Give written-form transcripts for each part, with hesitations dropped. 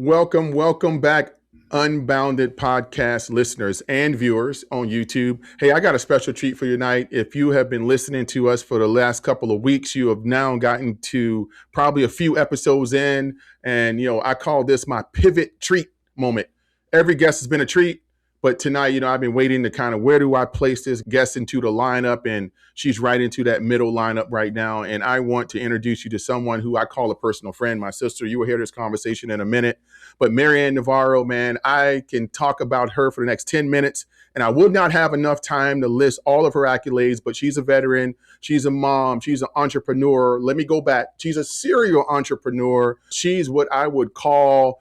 Welcome back, Unbounded podcast listeners and viewers on YouTube. Hey, I got a special treat for you tonight. If you have been listening to us for the last couple of weeks, you have now gotten to probably a few episodes in, and I call this my pivot treat moment. Every guest has been a treat, but tonight, I've been waiting to kind of where do I place this guest into the lineup, and she's right into that middle lineup right now. And I want to introduce you to someone who I call a personal friend, my sister. You will hear this conversation in a minute. But Maryann Navarro, man, I can talk about her for the next 10 minutes, and I would not have enough time to list all of her accolades, but she's a veteran. She's a mom. She's an entrepreneur. Let me go back. She's a serial entrepreneur. She's what I would call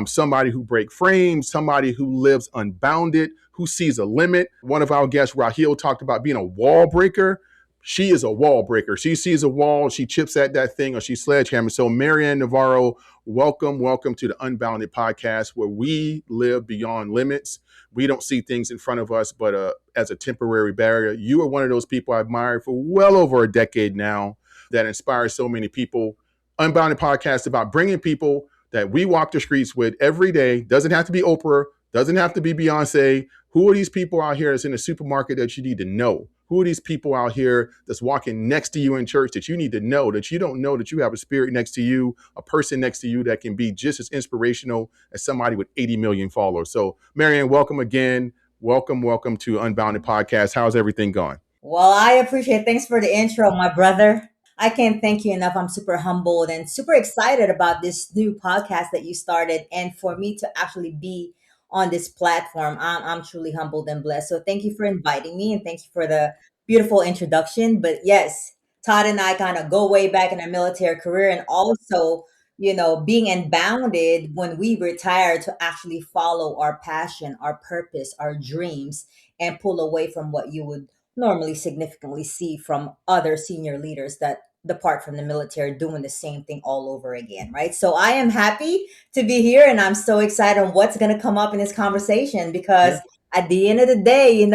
somebody who breaks frames, somebody who lives unbounded, who sees a limit. One of our guests, Raheel, talked about being a wall breaker. She is a wall breaker. She sees a wall, she chips at that thing, or she sledgehammers. So Maryann Navarro, welcome to the Unbounded podcast, where we live beyond limits. We don't see things in front of us, but as a temporary barrier. You are one of those people I admired for well over a decade now that inspires so many people. Unbounded podcast about bringing people that we walk the streets with every day. Doesn't have to be Oprah, doesn't have to be Beyonce. Who are these people out here that's in the supermarket that you need to know? Who are these people out here that's walking next to you in church that you need to know, that you don't know, that you have a spirit next to you, a person next to you that can be just as inspirational as somebody with 80 million followers? So Maryann, welcome again. Welcome to Unbounded Podcast. How's everything going? Well, I appreciate it. Thanks for the intro, my brother. I can't thank you enough. I'm super humbled and super excited about this new podcast that you started, and for me to actually be on this platform. I'm truly humbled and blessed. So thank you for inviting me, and thank you for the beautiful introduction. But yes, Todd and I kind of go way back in our military career, and also, being unbounded when we retire to actually follow our passion, our purpose, our dreams, and pull away from what you would normally significantly see from other senior leaders that depart from the military doing the same thing all over again, right? So I am happy to be here, and I'm so excited on what's going to come up in this conversation, because Yeah. at the end of the day,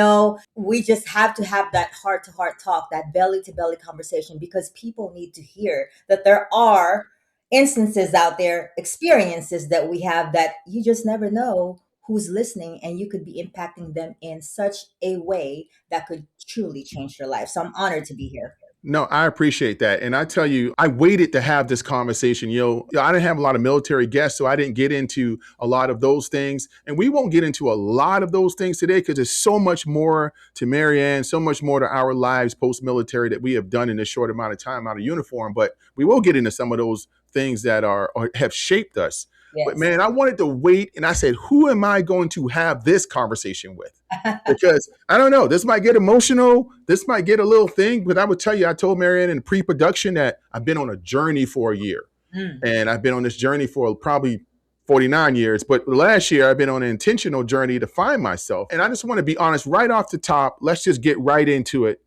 we just have to have that heart to heart talk, that belly to belly conversation, because people need to hear that there are instances out there, experiences that we have that you just never know who's listening, and you could be impacting them in such a way that could truly change their life. So I'm honored to be here. No, I appreciate that. And I tell you, I waited to have this conversation. I didn't have a lot of military guests, so I didn't get into a lot of those things. And we won't get into a lot of those things today because there's so much more to Maryann, so much more to our lives post-military that we have done in this short amount of time out of uniform. But we will get into some of those things that are or have shaped us. But Yes. man, I wanted to wait, and I said, who am I going to have this conversation with? Because I don't know, this might get emotional, this might get a little thing, but I would tell you, I told Maryann in pre-production that I've been on a journey for a year, Mm. and I've been on this journey for probably 49 years. But last year, I've been on an intentional journey to find myself. And I just want to be honest right off the top. Let's just get right into it.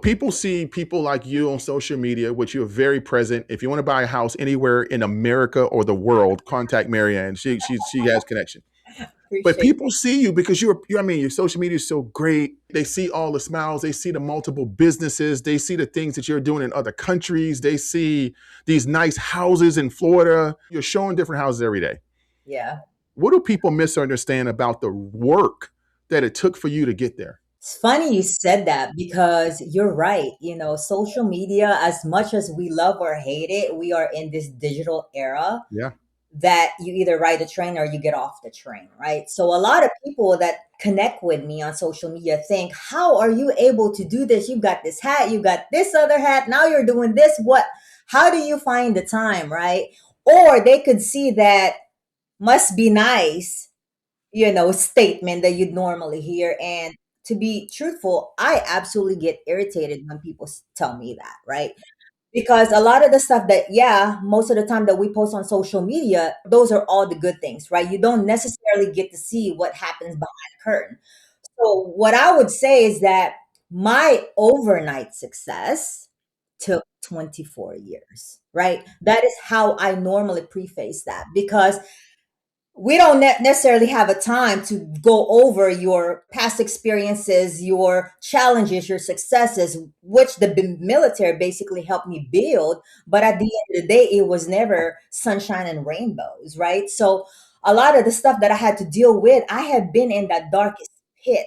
People see people like you on social media, which you're very present. If you want to buy a house anywhere in America or the world, contact Maryann. She has connection. But Appreciate people see you because your social media is so great. They see all the smiles. They see the multiple businesses. They see the things that you're doing in other countries. They see these nice houses in Florida. You're showing different houses every day. it. Yeah. What do people misunderstand about the work that it took for you to get there? It's funny you said that, because you're right. Social media, as much as we love or hate it, we are in this digital era Yeah. that you either ride the train or you get off the train, right? So a lot of people that connect with me on social media think, how are you able to do this? You got this hat, you got this other hat, now you're doing this. How do you find the time, right? Or they could see that must be nice, statement that you'd normally hear. And to be truthful, I absolutely get irritated when people tell me that, right? Because a lot of the stuff that, yeah, most of the time that we post on social media, those are all the good things, right? You don't necessarily get to see what happens behind the curtain. So, what I would say is that my overnight success took 24 years, right? That is how I normally preface that, because we don't necessarily have a time to go over your past experiences, your challenges, your successes, which the military basically helped me build. But at the end of the day, it was never sunshine and rainbows, right? So a lot of the stuff that I had to deal with, I have been in that darkest pit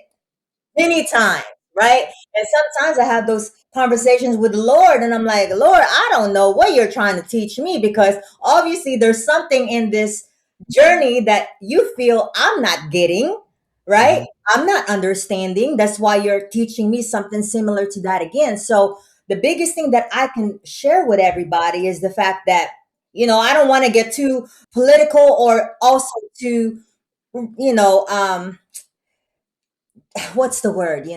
many times, right? And sometimes I have those conversations with the Lord, and I'm like, Lord, I don't know what you're trying to teach me, because obviously there's something in this journey that you feel I'm not getting, right? Mhm. I'm not understanding. That's why you're teaching me something similar to that again. So the biggest thing that I can share with everybody is the fact that, I don't want to get too political or also too, you know, what's the word,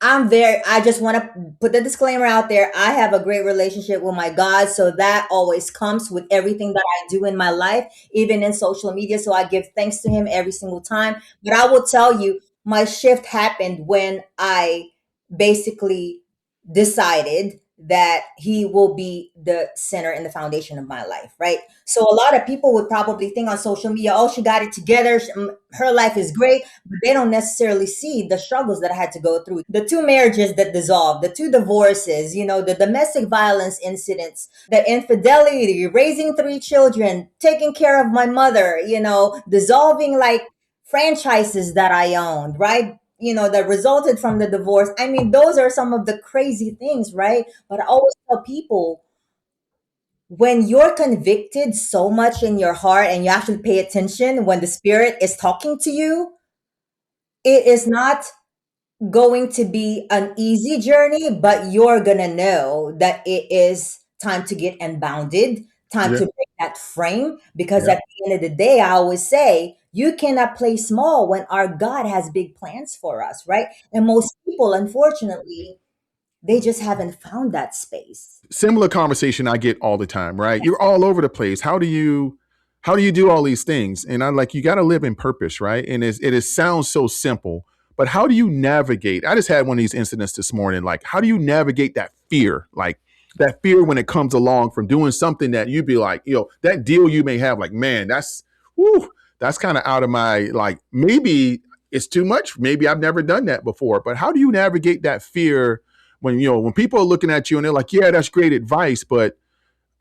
I just want to put the disclaimer out there. I have a great relationship with my God, so that always comes with everything that I do in my life, even in social media. So I give thanks to him every single time. But I will tell you, my shift happened when I basically decided that he will be the center and the foundation of my life, right? So a lot of people would probably think on social media, oh, she got it together, her life is great, but they don't necessarily see the struggles that I had to go through. The two marriages that dissolved, the two divorces, the domestic violence incidents, the infidelity, raising three children, taking care of my mother, dissolving like franchises that I owned, right? That resulted from the divorce. I mean, those are some of the crazy things, right? But I always tell people, when you're convicted so much in your heart and you actually pay attention when the spirit is talking to you, it is not going to be an easy journey, but you're gonna know that it is time to get unbounded, time Yeah. to break that frame. Because Yeah. at the end of the day, I always say, you cannot play small when our God has big plans for us, right? And most people, unfortunately, they just haven't found that space. Similar conversation I get all the time, right? You're all over the place. How do you do all these things? And I'm like, you got to live in purpose, right? And it sounds so simple, but how do you navigate? I just had one of these incidents this morning. Like, how do you navigate that fear? Like that fear when it comes along from doing something that you'd be like, that deal you may have, like, man, whew, that's kind of out of my, like, maybe it's too much. Maybe I've never done that before. But how do you navigate that fear when people are looking at you and they're like, yeah, that's great advice, but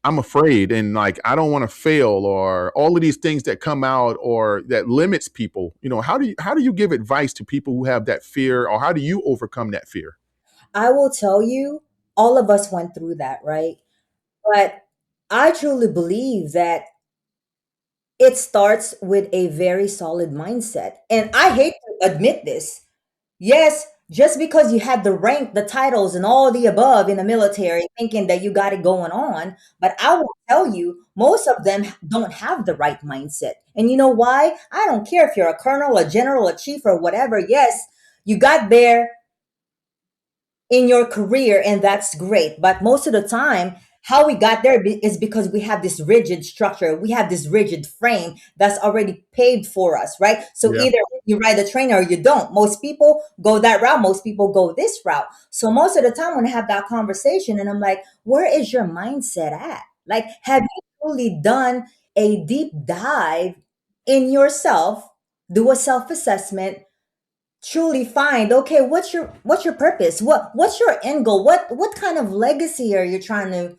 I'm afraid and like I don't want to fail, or all of these things that come out or that limits people. How do you give advice to people who have that fear, or how do you overcome that fear? I will tell you, all of us went through that, right? But I truly believe that it starts with a very solid mindset. And I hate to admit this. Yes, just because you had the rank, the titles, and all the above in the military, thinking that you got it going on, but I will tell you, most of them don't have the right mindset. And you know why? I don't care if you're a colonel, a general, a chief, or whatever. Yes, you got there in your career, and that's great, but most of the time, how we got there is because we have this rigid structure, we have this rigid frame that's already paved for us, right? So Yeah. either you ride the train or you don't. Most people go that route, most people go this route. So most of the time when I have that conversation and I'm like, where is your mindset at? Like, have you truly done a deep dive in yourself, do a self-assessment, truly find, okay, what's your purpose, what's your end goal, what kind of legacy are you trying to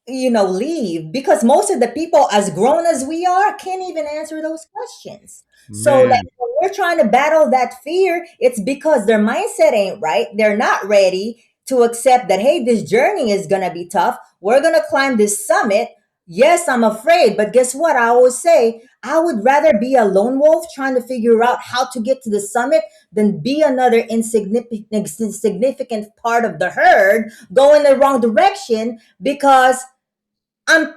leave? Because most of the people, as grown as we are, can't even answer those questions. So like, Man. when we're trying to battle that fear, it's because their mindset ain't right. They're not ready to accept that, hey, this journey is gonna be tough, we're gonna climb this summit. Yes, I'm afraid, but guess what? I always say, I would rather be a lone wolf trying to figure out how to get to the summit than be another insignificant part of the herd going the wrong direction, because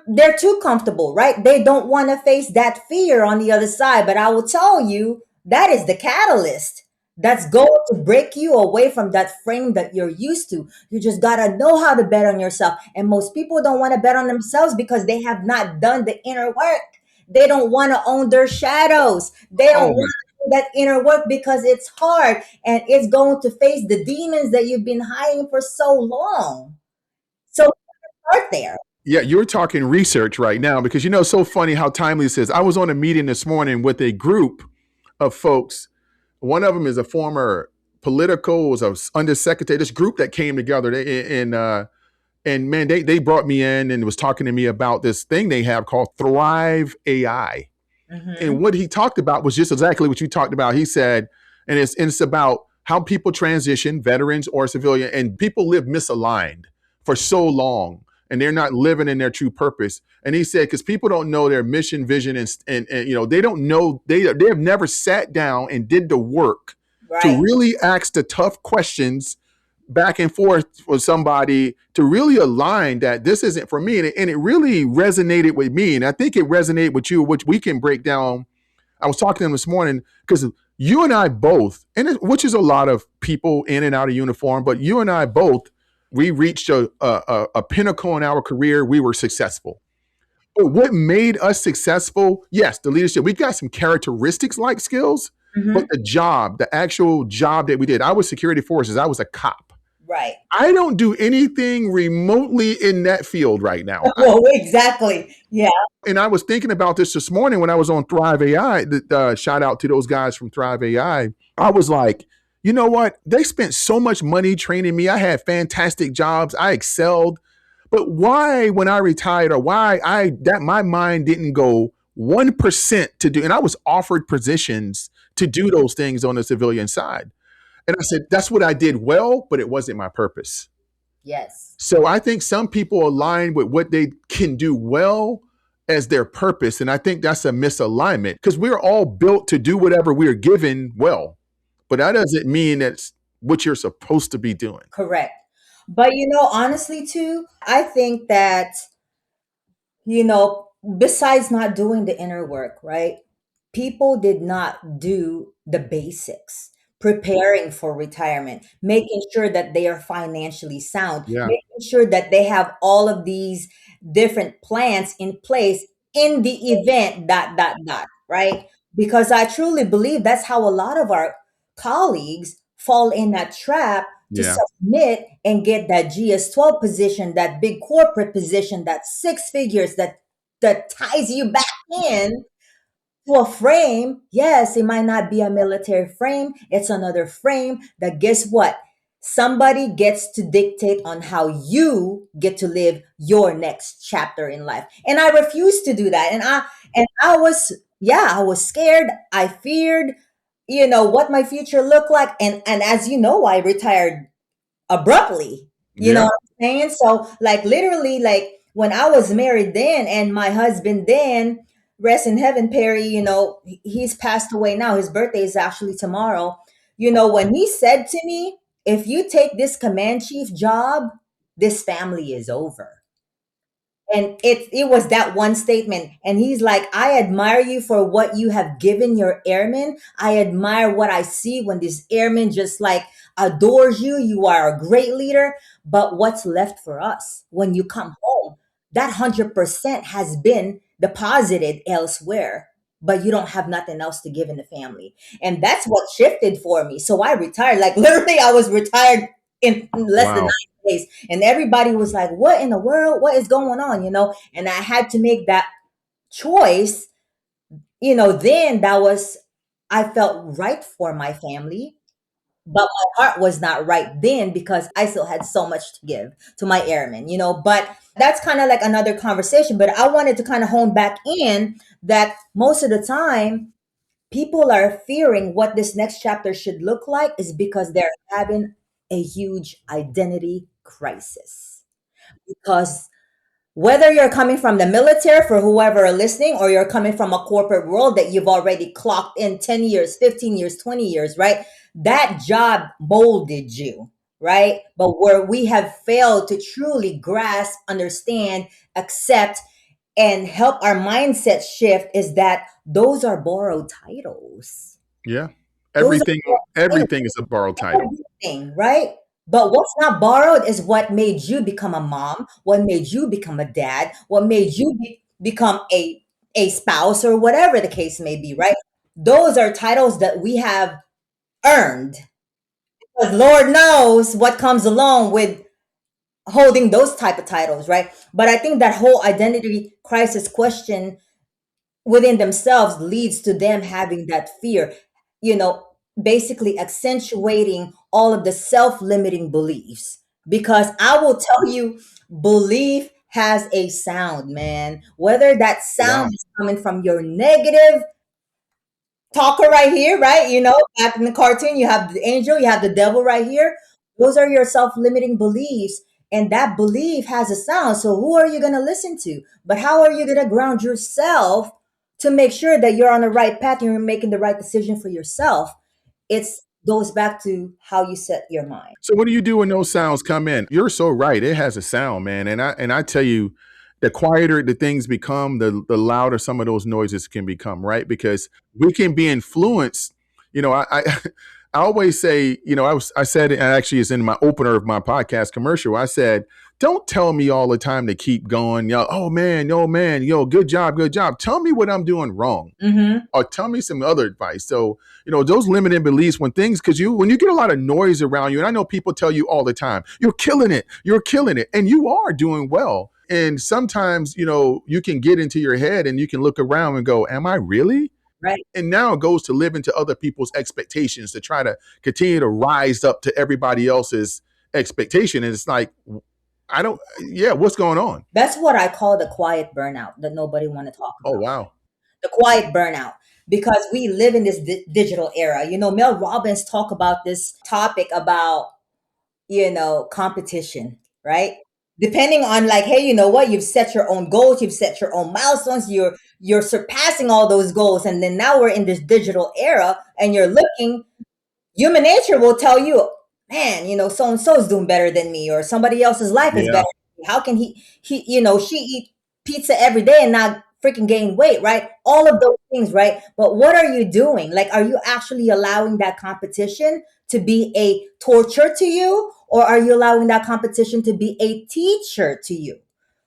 they're too comfortable, right? They don't want to face that fear on the other side. But I will tell you, that is the catalyst that's going to break you away from that frame that you're used to. You just got to know how to bet on yourself. And most people don't want to bet on themselves because they have not done the inner work. They don't want to own their shadows. They don't Oh, want to do that inner work because it's hard and it's going to face the demons that you've been hiding for so long. So start there. yeah, you're talking research right now because so funny how timely this is. I was on a meeting this morning with a group of folks. One of them is a former political, was a undersecretary. This group that came together, and man, they brought me in and was talking to me about this thing they have called Thrive AI. Mm-hmm. And what he talked about was just exactly what you talked about. He said, and it's about how people transition, veterans or civilian, and people live misaligned for so long, and they're not living in their true purpose. And he said, because people don't know their mission, vision, and they don't know, they have never sat down and did the work to Right. really ask the tough questions back and forth with somebody to really align that this isn't for me. And it really resonated with me. And I think it resonated with you, which we can break down. I was talking to him this morning because you and I both, which is a lot of people in and out of uniform, but you and I both, we reached a pinnacle in our career. We were successful. But what made us successful? Yes, the leadership. We got some characteristics like skills, but Mm-hmm. the actual job that we did, I was security forces. I was a cop. Right. I don't do anything remotely in that field right now. Well, exactly. Yeah. And I was thinking about this morning when I was on Thrive AI. Shout out to those guys from Thrive AI. I was like, you know what? They spent so much money training me. I had fantastic jobs. I excelled. But why, when I retired, or why my mind didn't go 1% to do, and I was offered positions to do those things on the civilian side. And I said, that's what I did well, but it wasn't my purpose. Yes. So I think some people align with what they can do well as their purpose. And I think that's a misalignment because we're all built to do whatever we're given well. But that doesn't mean that's what you're supposed to be doing. Correct. But honestly, too, I think that, besides not doing the inner work, right? People did not do the basics, preparing for retirement, making sure that they are financially sound, Yeah. making sure that they have all of these different plans in place in the event dot, right? Because I truly believe that's how a lot of our colleagues fall in that trap to Yeah. submit and get that GS-12 position, that big corporate position, that six figures that ties you back in to a frame. Yes, it might not be a military frame. It's another frame that, guess what? Somebody gets to dictate on how you get to live your next chapter in life. And I refuse to do that. And I was, yeah, I was scared. I feared, what my future looked like. And as you know, I retired abruptly. You know Yeah. what I'm saying? So, like, literally, like, when I was married then and my husband then, rest in heaven, Perry, he's passed away now. His birthday is actually tomorrow. When he said to me, if you take this command chief job, this family is over. And it was that one statement. And he's like, I admire you for what you have given your airmen. I admire what I see when this airman just like adores you. You are a great leader. But what's left for us when you come home? That 100% has been deposited elsewhere, but you don't have nothing else to give in the family. And that's what shifted for me. So I retired. Like, literally, I was retired in less than Wow. days. And everybody was like, what in the world? What is going on? And I had to make that choice. Then that was, I felt right for my family, but my heart was not right then because I still had so much to give to my airmen. But that's kind of like another conversation. But I wanted to kind of hone back in that most of the time, people are fearing what this next chapter should look like is because they're having a huge identity crisis. Because whether you're coming from the military, for whoever are listening, or you're coming from a corporate world that you've already clocked in 10 years, 15 years, 20 years, right? That job molded you, right? But where we have failed to truly grasp, understand, accept, and help our mindset shift is that those are borrowed titles. Yeah. Those are Everything, borrowed everything is a borrowed title. everything, right? But what's not borrowed is what made you become a mom, what made you become a dad, what made you become a spouse or whatever the case may be, right? Those are titles that we have earned. Because Lord knows what comes along with holding those type of titles, right? But I think that whole identity crisis question within themselves leads to them having that fear, you know, basically accentuating all of the self limiting beliefs. Because I will tell you, belief has a sound, man. Whether that sound Wow. is coming from your negative talker right here, right? Back in the cartoon, you have the angel, you have the devil right here. Those are your self-limiting beliefs, and that belief has a sound. So who are you going to listen to? But how are you going to ground yourself to make sure that you're on the right path and you're making the right decision for yourself? It goes back to how you set your mind. So what do you do when those sounds come in? You're so right. It has a sound, man. And I tell you, the quieter the things become, the louder some of those noises can become, right? Because we can be influenced. I always say, I said, and actually it's in my opener of my podcast commercial. I said, don't tell me all the time to keep going. Yo, oh man, yo, good job, good job. Tell me what I'm doing wrong. Mm-hmm. Or tell me some other advice. So, those limiting beliefs because when you get a lot of noise around you, and I know people tell you all the time, you're killing it, and you are doing well. And sometimes, you can get into your head and you can look around and go, am I really? Right. And now it goes to live into other people's expectations to try to continue to rise up to everybody else's expectation. And it's like, what's going on? That's what I call the quiet burnout that nobody want to talk about. Oh, wow. The quiet burnout, because we live in this digital era. Mel Robbins talk about this topic about, competition, right? Depending on, like, hey, you know what? You've set your own goals, you've set your own milestones, you're surpassing all those goals. And then now we're in this digital era and you're looking, human nature will tell you, man, so and so is doing better than me, or somebody else's life is Yeah. better than me. How can she eat pizza every day and not freaking gain weight, right? All of those things, right? But what are you doing? Like, are you actually allowing that competition to be a torture to you, or are you allowing that competition to be a teacher to you?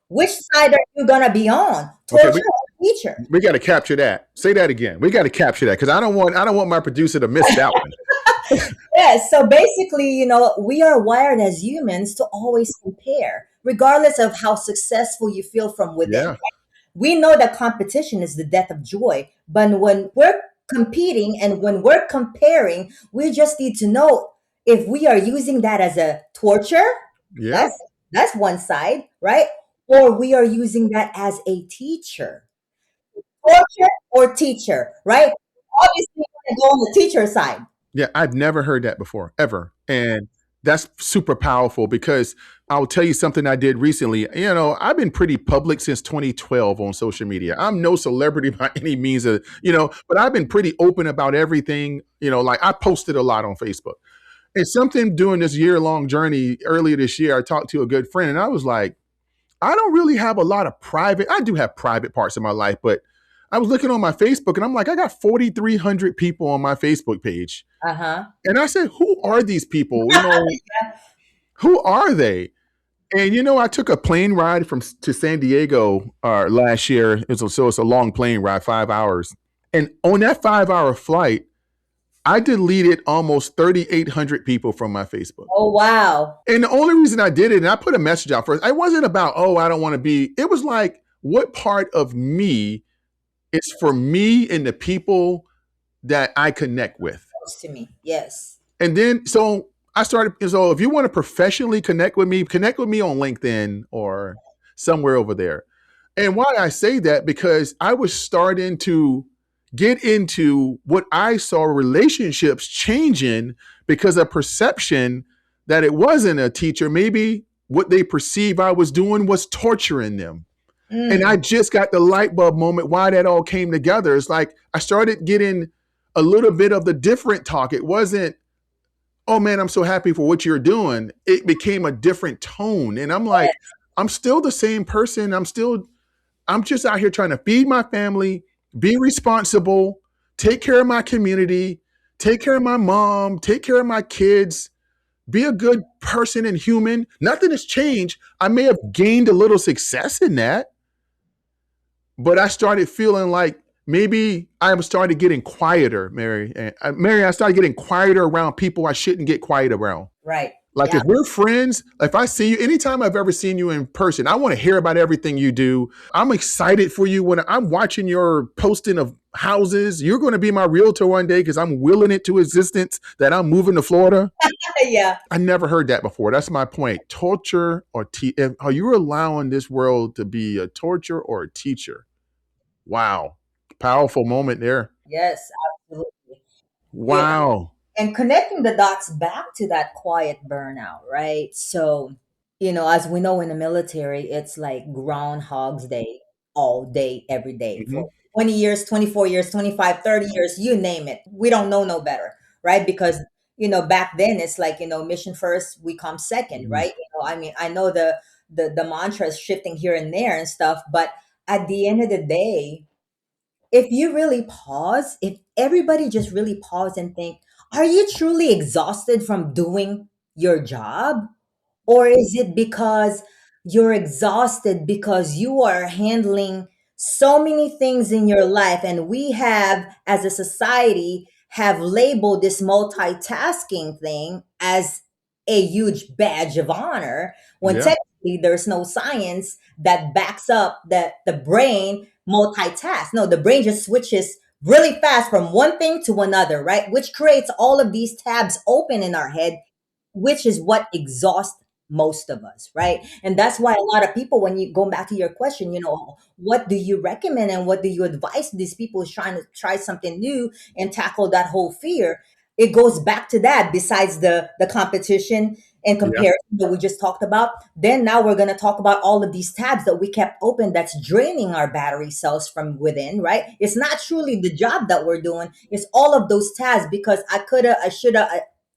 Which side are you gonna be on? Okay, Torture or teacher? we got to capture that. Say that again. We got to capture that because I don't want my producer to miss that one. Yes. So basically, we are wired as humans to always compare, regardless of how successful you feel from within. Yeah. We know that competition is the death of joy. But when we're competing and when we're comparing, we just need to know if we are using that as a torture, Yeah. that's one side, right? Or we are using that as a teacher. Torture or teacher, right? Obviously, we're going to go on the teacher side. Yeah. I've never heard that before, ever. And that's super powerful because I'll tell you something I did recently. I've been pretty public since 2012 on social media. I'm no celebrity by any means, but I've been pretty open about everything. Like I posted a lot on Facebook. And something during this year-long journey earlier this year, I talked to a good friend and I was like, I don't really have a lot of I do have private parts of my life, but I was looking on my Facebook and I'm like, I got 4,300 people on my Facebook page. Uh-huh. And I said, who are these people? Who are they? And I took a plane ride to San Diego last year. So it's a long plane ride, 5 hours. And on that 5-hour flight, I deleted almost 3,800 people from my Facebook. Oh, wow. And the only reason I did it, and I put a message out first, it wasn't about, I don't want to be, it was like, what part of me is for me and the people that I connect with? Close to me, yes. And then, so if you want to professionally connect with me on LinkedIn or somewhere over there. And why I say that, because I was starting to get into what I saw relationships changing because of perception that it wasn't a teacher. Maybe what they perceive I was doing was torturing them. And I just got the light bulb moment why that all came together. It's like I started getting a little bit of the different talk. It wasn't, oh man, I'm so happy for what you're doing. It became a different tone. And I'm like, I'm still the same person. I'm just out here trying to feed my family, be responsible, take care of my community, take care of my mom, take care of my kids, be a good person and human. Nothing has changed. I may have gained a little success in that, but I started feeling like maybe I started getting quieter, Mary. I started getting quieter around people I shouldn't get quiet around. Right. Like Yeah. if we're friends, if I see you, anytime I've ever seen you in person, I want to hear about everything you do. I'm excited for you when I'm watching your posting of houses. You're going to be my realtor one day because I'm willing it to existence that I'm moving to Florida. Yeah. I never heard that before. That's my point. Torture or are you allowing this world to be a torture or a teacher? Wow. Powerful moment there. Yes, absolutely. Yeah. Wow. And connecting the dots back to that quiet burnout, right? So, as we know in the military, it's like Groundhog's Day all day, every day Hmm. for 20 years, 24 years, 25, 30 years, you name it. We don't know no better, right? Because, back then it's like, mission first, we come second, right? I mean, I know the mantra is shifting here and there and stuff, but at the end of the day, if you really pause, if everybody just really pause and think, are you truly exhausted from doing your job? Or is it because you're exhausted because you are handling so many things in your life? And we have, as a society, have labeled this multitasking thing as a huge badge of honor when Yeah. technically there's no science that backs up that the brain multitask. No, the brain just switches really fast from one thing to another, right? Which creates all of these tabs open in our head, which is what exhausts most of us, right? And that's why a lot of people, when you go back to your question, what do you recommend and what do you advise these people who's trying to try something new and tackle that whole fear? It goes back to that. Besides the competition and Yeah. comparison that we just talked about, then now we're going to talk about all of these tabs that we kept open that's draining our battery cells from within, right? It's not truly the job that we're doing, it's all of those tabs because I coulda, I shoulda,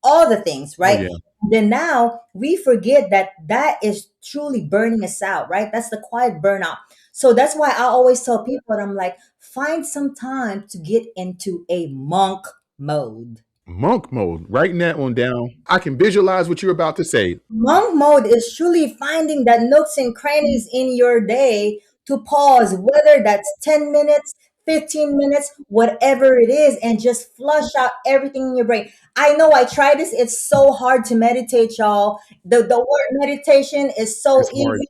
all the things, Oh, right? yeah. Then now we forget that that is truly burning us out, right? That's the quiet burnout. So that's why I always tell people, I'm like, find some time to get into a monk mode. Monk mode. Writing that one down. I can visualize what you're about to say. Monk mode is truly finding that nooks and crannies in your day to pause, whether that's 10 minutes, 15 minutes, whatever it is, and just flush out everything in your brain. I know I tried this. It's so hard to meditate, y'all. The word meditation is so It's hard. easy.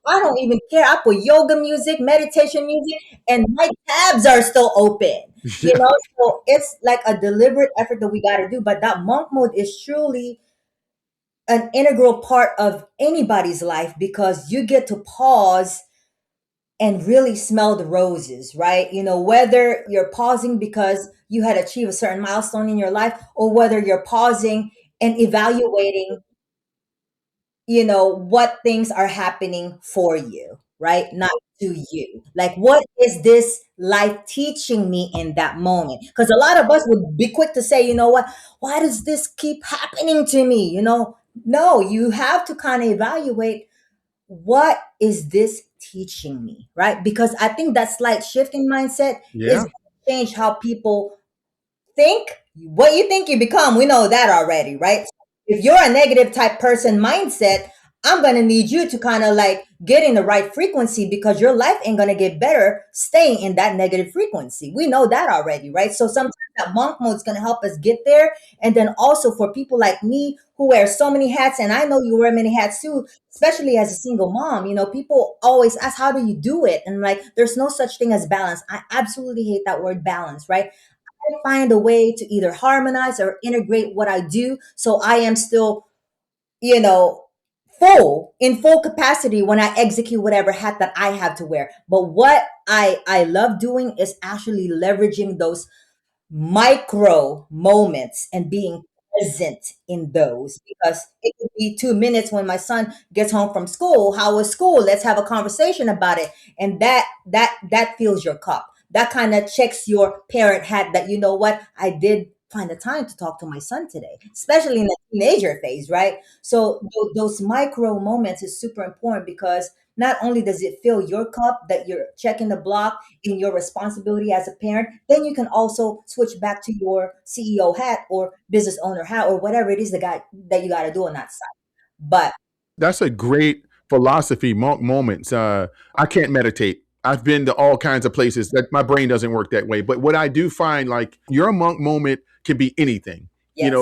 I don't even care. I put yoga music, meditation music, and my tabs are still open. Yeah. So it's like a deliberate effort that we got to do. But that monk mode is truly an integral part of anybody's life because you get to pause and really smell the roses, right? Whether you're pausing because you had achieved a certain milestone in your life or whether you're pausing and evaluating, what things are happening for you, right? Not to you. Like, what is this life teaching me in that moment? Because a lot of us would be quick to say, what, why does this keep happening to me? No, you have to kind of evaluate, what is this teaching me, right? Because I think that slight shift in mindset is Yeah. going to change how people think. What you think you become, we know that already, right? If you're a negative type person mindset, I'm going to need you to kind of like get in the right frequency because your life ain't going to get better staying in that negative frequency. We know that already, right? So sometimes that monk mode is going to help us get there. And then also for people like me who wear so many hats, and I know you wear many hats too, especially as a single mom, people always ask, how do you do it? And like, there's no such thing as balance. I absolutely hate that word balance, right? Find a way to either harmonize or integrate what I do so I am still, you know, full capacity when I execute whatever hat that I have to wear. But what I love doing is actually leveraging those micro moments and being present in those, because it could be 2 minutes when my son gets home from school. How was school? Let's have a conversation about it. And that fills your cup. That kind of checks your parent hat that, what, I did find the time to talk to my son today, especially in the teenager phase, right? So those micro moments is super important because not only does it fill your cup that you're checking the block in your responsibility as a parent, then you can also switch back to your CEO hat or business owner hat or whatever it is that you got to do on that side. But That's a great philosophy, monk moments. I can't meditate. I've been to all kinds of places that my brain doesn't work that way. But what I do find, like your monk moment can be anything. yes,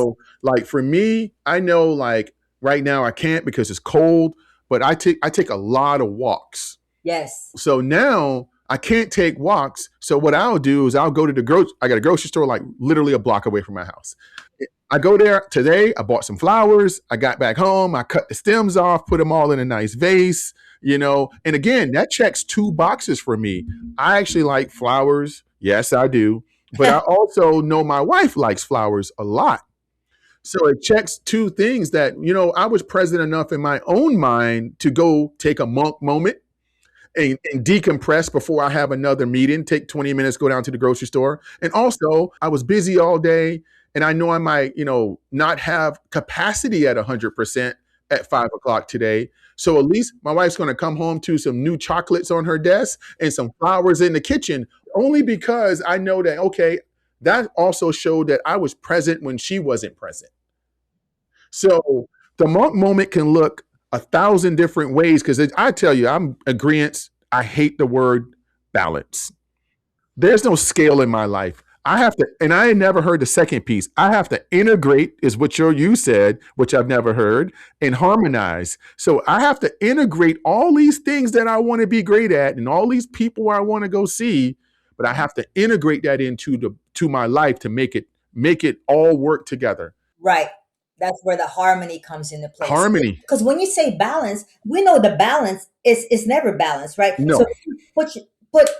Like for me, I know like Right now I can't because it's cold, but I take a lot of walks. Yes. So now I can't take walks. So what I'll do is I'll go to I got a grocery store like literally a block away from my house. I go there today. I bought some flowers. I got back home. I cut the stems off, put them all in a nice vase, And again, that checks two boxes for me. I actually like flowers. Yes, I do. But I also know my wife likes flowers a lot. So it checks two things that, I was present enough in my own mind to go take a monk moment and decompress before I have another meeting, take 20 minutes, go down to the grocery store. And also, I was busy all day and I know I might, not have capacity at 100% at 5 o'clock today. So at least my wife's going to come home to some new chocolates on her desk and some flowers in the kitchen, only because I know that, okay, that also showed that I was present when she wasn't present. So the monk moment can look 1,000 different ways because I tell you, I'm agreeance. I hate the word balance. There's no scale in my life. I have to, and I never heard the second piece. I have to integrate, is what you said, which I've never heard, and harmonize. So I have to integrate all these things that I want to be great at, and all these people I want to go see. But I have to integrate that to my life to make it all work together. Right. That's where the harmony comes into place. Harmony. Because when you say balance, we know the balance is never balanced, right? So No. if you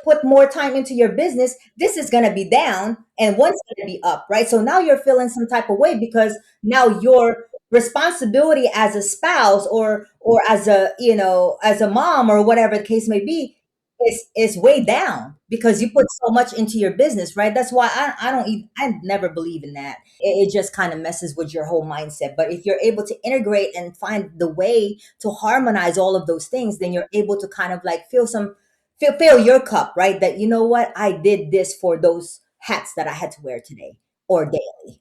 put more time into your business, this is gonna be down and one's gonna be up, right? So now you're feeling some type of way because now your responsibility as a spouse or as a mom or whatever the case may be is way down because you put so much into your business, right? That's why I don't even I never believe in that. It just kind of messes with your whole mindset. But if you're able to integrate and find the way to harmonize all of those things, then you're able to kind of like fill your cup, right? That you know what, I did this for those hats that I had to wear today or daily,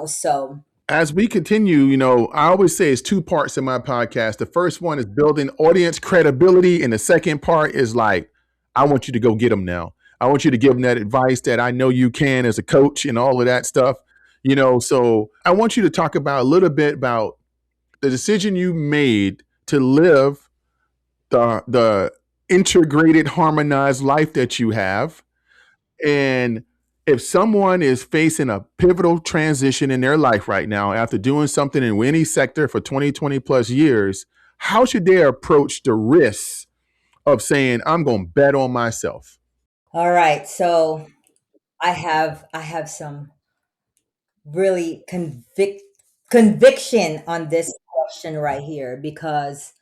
So As we continue, I always say it's two parts in my podcast. The first one is building audience credibility, and the second part is like, I want you to go get them now. I want you to give them that advice that I know you can as a coach and all of that stuff. So I want you to talk about a little bit about the decision you made to live the integrated, harmonized life that you have. And if someone is facing a pivotal transition in their life right now after doing something in any sector for 20, 20 plus years, how should they approach the risks of saying, I'm going to bet on myself? all right, so I have some really conviction on this question right here because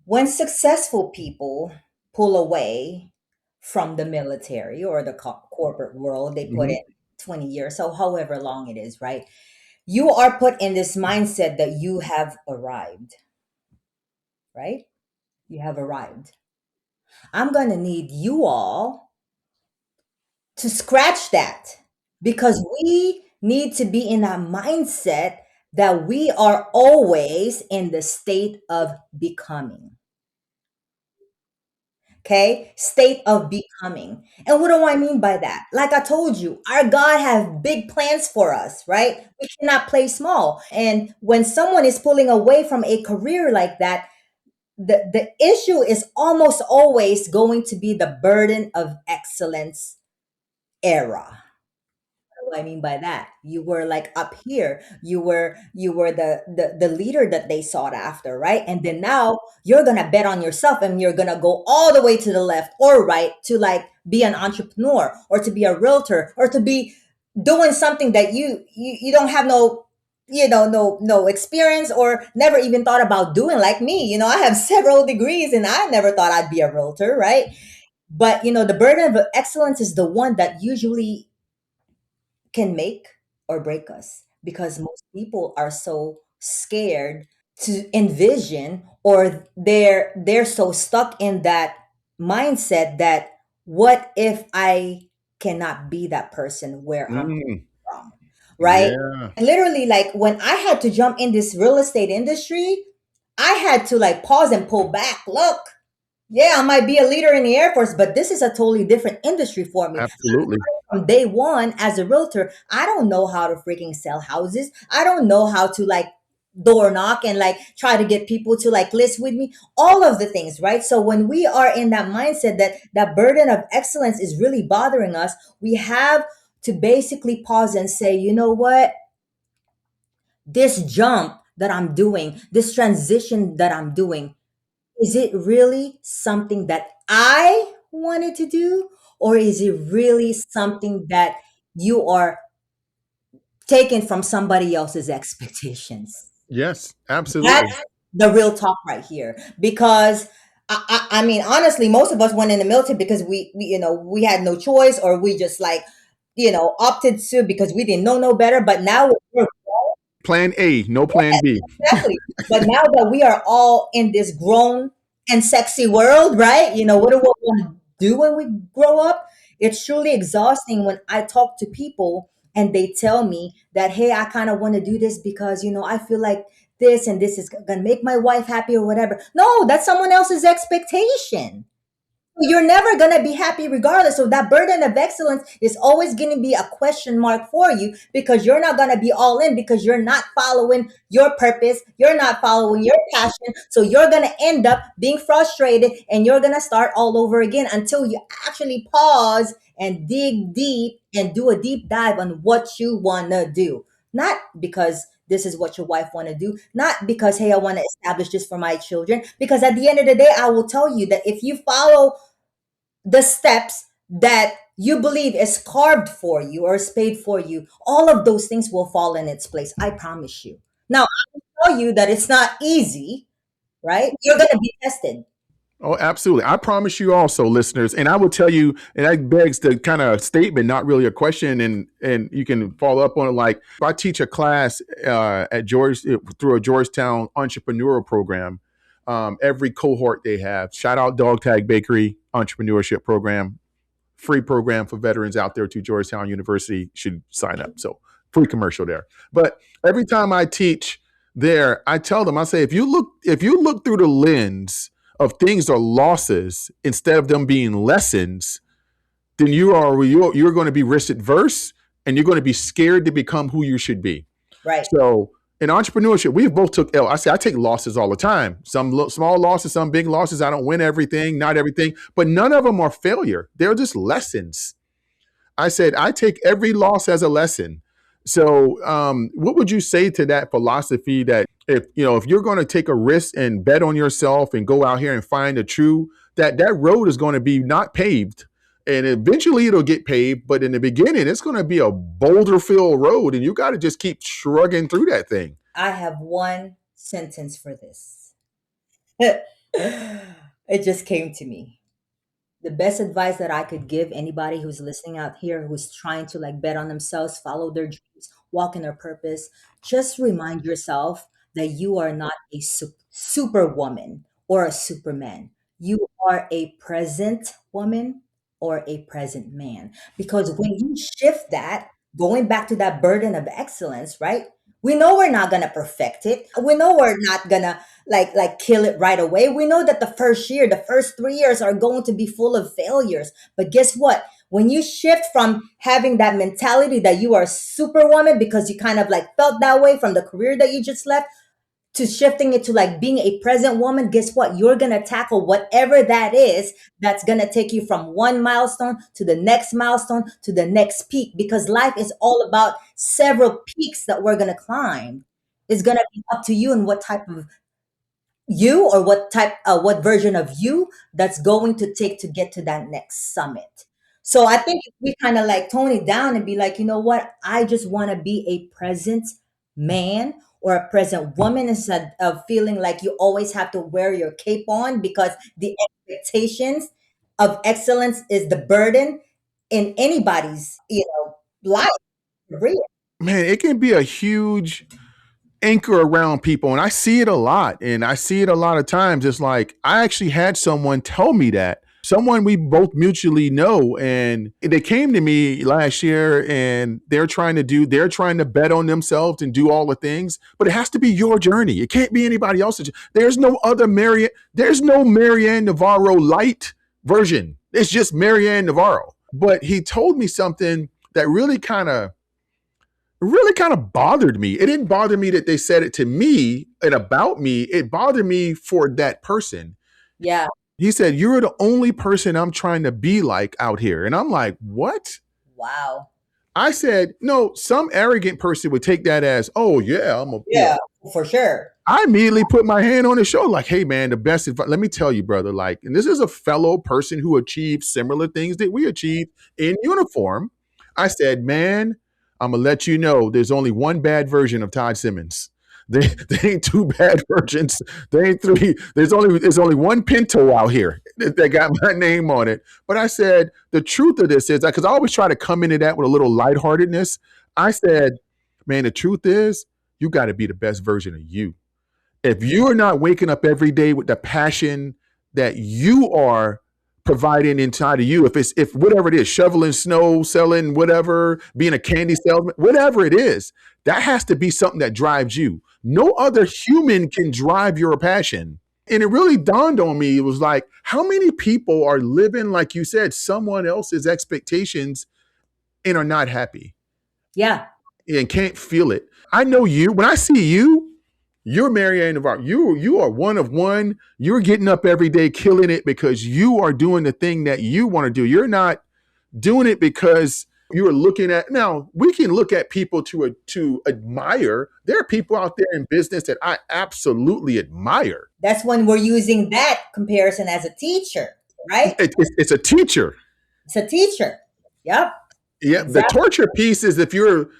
when successful people pull away from the military or the corporate world, they put Mhm. in 20 years, so however long it is, right? You are put in this mindset that you have arrived, right? You have arrived. I'm going to need you all to scratch that because we need to be in that mindset that we are always in the state of becoming. Okay, state of becoming. And what do I mean by that? Like I told you, our God has big plans for us, right? We cannot play small. And when someone is pulling away from a career like that, the issue is almost always going to be the burden of excellence era. What do I mean by that? You were like up here. You were the leader that they sought after, right? And then now you're gonna bet on yourself and you're gonna go all the way to the left or right to like be an entrepreneur or to be a realtor or to be doing something that you don't have no experience or never even thought about doing like me. I have several degrees and I never thought I'd be a realtor, right? But the burden of excellence is the one that usually can make or break us because most people are so scared to envision or they're so stuck in that mindset that what if I cannot be that person where I'm Mm, from, right? yeah, Literally, like when I had to jump in this real estate industry, I had to like pause and pull back. Look, yeah, I might be a leader in the Air Force, but this is a totally different industry for me. absolutely. From day one as a realtor, I don't know how to freaking sell houses. I don't know how to like door knock and like try to get people to like list with me, all of the things, right? So when we are in that mindset that that burden of excellence is really bothering us, we have to basically pause and say, you know what, this jump that I'm doing, this transition that I'm doing, is it really something that I wanted to do, or is it really something that you are taken from somebody else's expectations? Yes, absolutely. That's the real talk right here. Because I mean, honestly, most of us went in the military because we, you know, we had no choice, or we just like, you know, opted to because we didn't know no better. But now we're Plan A, no plan B. exactly. But now that we are all in this grown and sexy world, right? You know, what do we want to do when we grow up? It's truly exhausting when I talk to people and they tell me that, hey, I kind of want to do this because, you know, I feel like this and this is going to make my wife happy or whatever. No, that's someone else's expectation. You're never going to be happy regardless. So that burden of excellence is always going to be a question mark for you, because you're not going to be all in, because you're not following your purpose. You're not following your passion. So you're going to end up being frustrated, and you're going to start all over again until you actually pause and dig deep and do a deep dive on what you want to do. Not because this is what your wife want to do, not because, hey, I want to establish this for my children, because at the end of the day, I will tell you that if you follow the steps that you believe is carved for you or is paid for you, all of those things will fall in its place. I promise you. Now, I will tell you that it's not easy, right? You're going to be tested. Oh, absolutely. I promise you also, listeners, and I will tell you, and that begs the kind of statement, not really a question, and you can follow up on it. Like, if I teach a class at George through a Georgetown entrepreneurial program, every cohort they have, shout out Dog Tag Bakery entrepreneurship program, free program for veterans out there to Georgetown University, should sign up. So free commercial there. But every time I teach there, I tell them, I say, if you look through the lens of things are losses instead of them being lessons, then you're going to be risk adverse, and you're going to be scared to become who you should be. Right. So in entrepreneurship, we both took L. I say I take losses all the time. Some small losses, some big losses. I don't win everything, not everything, but none of them are failure. They're just lessons. I said I take every loss as a lesson. So, what would you say to that philosophy that if you're going to take a risk and bet on yourself and go out here and find a true that road is going to be not paved, and eventually it'll get paved, but in the beginning it's going to be a boulder filled road, and you got to just keep shrugging through that thing. I have one sentence for this. It just came to me. The best advice that I could give anybody who's listening out here, who's trying to like bet on themselves, follow their dreams, walk in their purpose, just remind yourself that you are not a superwoman or a superman. You are a present woman or a present man. Because when you shift that, going back to that burden of excellence, right? We know we're not gonna perfect it. We know we're not gonna like kill it right away. We know that the first year, the first 3 years are going to be full of failures. But guess what? When you shift from having that mentality that you are a superwoman because you kind of like felt that way from the career that you just left, to shifting it to like being a present woman, guess what? You're going to tackle whatever that is that's going to take you from one milestone to the next milestone to the next peak, because life is all about several peaks that we're going to climb. It's going to be up to you and what type of you, or what version of you that's going to take to get to that next summit. So I think if we kind of like tone it down and be like, you know what, I just want to be a present man or a present woman, instead of feeling like you always have to wear your cape on because the expectations of excellence is the burden in anybody's, life, career. Man, it can be a huge anchor around people, and I see it a lot, and I see it a lot of times. It's like I actually had someone tell me that, someone we both mutually know, and they came to me last year, and they're trying to bet on themselves and do all the things, but it has to be your journey. It can't be anybody else's. There's no other Maryann Navarro light version. It's just Maryann Navarro. But he told me something that really kind of bothered me. It didn't bother me that they said it to me and about me. It bothered me for that person. Yeah. He said, "You're the only person I'm trying to be like out here." And I'm like, what? Wow. I said, no, some arrogant person would take that as, oh, yeah, Yeah, for sure. I immediately put my hand on his shoulder, like, hey, man, the best advice. Let me tell you, brother, like, and this is a fellow person who achieved similar things that we achieved in uniform. I said, man, I'm going to let you know there's only one bad version of Todd Simmons. There ain't two bad versions. There ain't three. There's only one Pinto out here that got my name on it. But I said, the truth of this is, because I always try to come into that with a little lightheartedness. I said, man, the truth is, you got to be the best version of you. If you are not waking up every day with the passion that you are providing inside of you, if whatever it is, shoveling snow, selling whatever, being a candy salesman, whatever it is, that has to be something that drives you. No other human can drive your passion. And it really dawned on me, it was like, how many people are living, like you said, someone else's expectations and are not happy? Yeah. And can't feel it. I know you. When I see you, you're Maryann Navarro. You are one of one. You're getting up every day, killing it because you are doing the thing that you want to do. You're not doing it because you're looking at. Now we can look at people to admire. There are people out there in business that I absolutely admire. That's when we're using that comparison as a teacher, right? It's a teacher. It's a teacher. Yep. Yeah. The Exactly. torture piece is if you're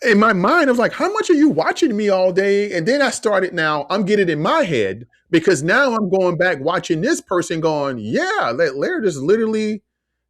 in my mind, I was like, how much are you watching me all day? And then I started now, I'm getting in my head because now I'm going back watching this person going, yeah, Laird is literally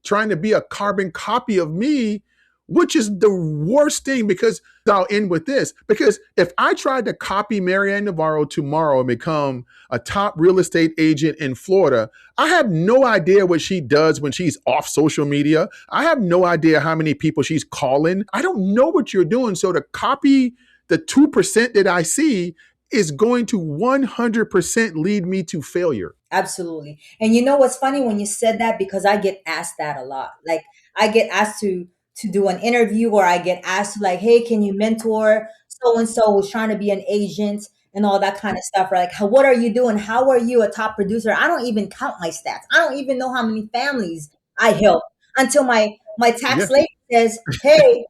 trying to be a carbon copy of me, which is the worst thing because I'll end with this. Because if I tried to copy Maryann Navarro tomorrow and become a top real estate agent in Florida, I have no idea what she does when she's off social media. I have no idea how many people she's calling. I don't know what you're doing. So to copy the 2% that I see is going to 100% lead me to failure. Absolutely. And you know what's funny when you said that, because I get asked that a lot. Like I get asked to do an interview, or I get asked to, like, hey, can you mentor so and so who's trying to be an agent and all that kind of stuff, right? Like, what are you doing? How are you a top producer? I don't even count my stats. I don't even know how many families I help until my Yeah. tax lady says, hey,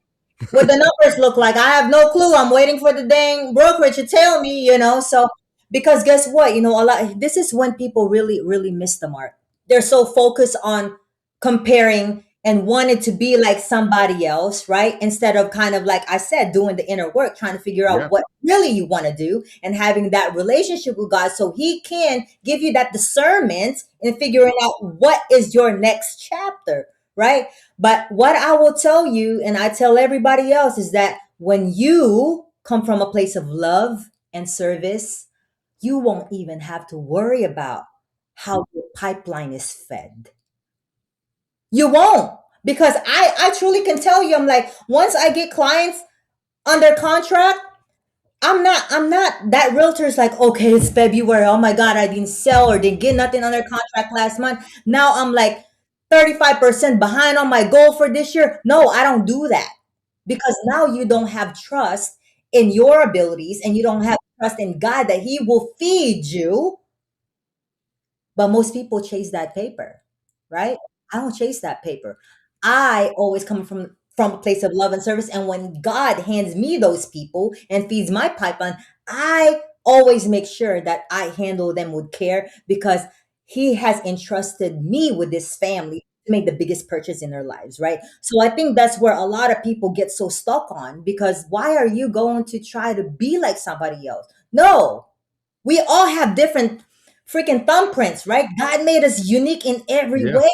what the numbers look like. I have no clue. I'm waiting for the dang brokerage to tell me, So because guess what? A lot this is when people really, really miss the mark. They're so focused on comparing and wanted to be like somebody else, right? Instead of, kind of like I said, doing the inner work, trying to figure out Yeah. what really you want to do and having that relationship with God so he can give you that discernment and figuring out what is your next chapter, right? But what I will tell you, and I tell everybody else, is that when you come from a place of love and service, you won't even have to worry about how your pipeline is fed. You won't. Because I truly can tell you, I'm like, once I get clients under contract, I'm not that realtor's like, okay, it's February. Oh my God, I didn't sell or didn't get nothing under contract last month. Now I'm like 35% behind on my goal for this year. No, I don't do that. Because now you don't have trust in your abilities and you don't have trust in God that he will feed you. But most people chase that paper, right? I don't chase that paper. I always come from a place of love and service. And when God hands me those people and feeds my pipeline, I always make sure that I handle them with care because he has entrusted me with this family to make the biggest purchase in their lives, right? So I think that's where a lot of people get so stuck on, because why are you going to try to be like somebody else? No, we all have different freaking thumbprints, right? God made us unique in every Yeah. way.